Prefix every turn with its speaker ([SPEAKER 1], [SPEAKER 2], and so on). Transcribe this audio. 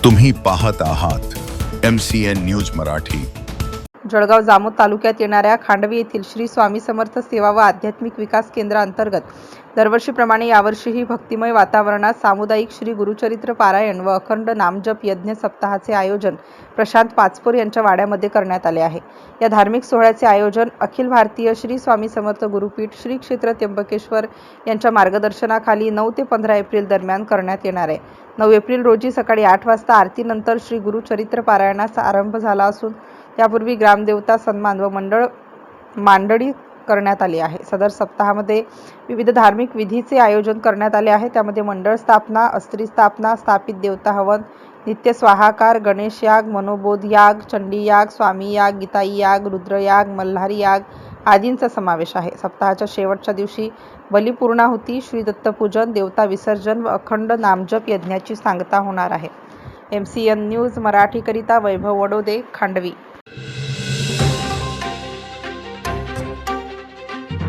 [SPEAKER 1] तुम्ही पाहत आहात MCN न्यूज मराठी।
[SPEAKER 2] जळगाव जामोद तालुक्यात येणाऱ्या खांडवी येथील श्री स्वामी समर्थ सेवा व आध्यात्मिक विकास केंद्र अंतर्गत दरवर्षीप्रमाणे यावर्षीही भक्तिमय वातावरणात सामुदायिक श्री गुरुचरित्र पारायण व अखंड नामजप यज्ञ सप्ताहाचे आयोजन प्रशांत पाचपोर यांच्या वाड्यामध्ये करण्यात आले आहे। या धार्मिक सोहळ्याचे आयोजन अखिल भारतीय श्री स्वामी समर्थ गुरुपीठ श्री क्षेत्र त्र्यंबकेश्वर यांच्या मार्गदर्शनाखाली 9 ते 15 एप्रिल दरम्यान करण्यात येणार आहे। 9 एप्रिल रोजी सकाळी 8 वाजता आरतीनंतर श्री गुरुचरित्र पारायणाचा आरंभ झाला असून त्यापूर्वी ग्रामदेवता सन्मान व मांडणी करण्यात आली आहे। सदर सप्ताहामध्ये विविध धार्मिक विधीचे आयोजन करण्यात आले आहे। त्यामध्ये मंडळ स्थापना, अस्त्री स्थापना, स्थापित देवता हवन, नित्य स्वाहाकार, गणेश याग, मनोबोध याग, चंडी याग, स्वामी याग, गीताई याग, रुद्र याग, मल्हारी याग आदींचा समावेश आहे। सप्ताहाच्या शेवटच्या दिवशी बलिपूर्णाहुती, श्री दत्तपूजन, देवता विसर्जन व अखंड नामजप यज्ञाची सांगता होणार आहे। MCN न्यूज मराठीकरिता वैभव वडोदे, खांडवी।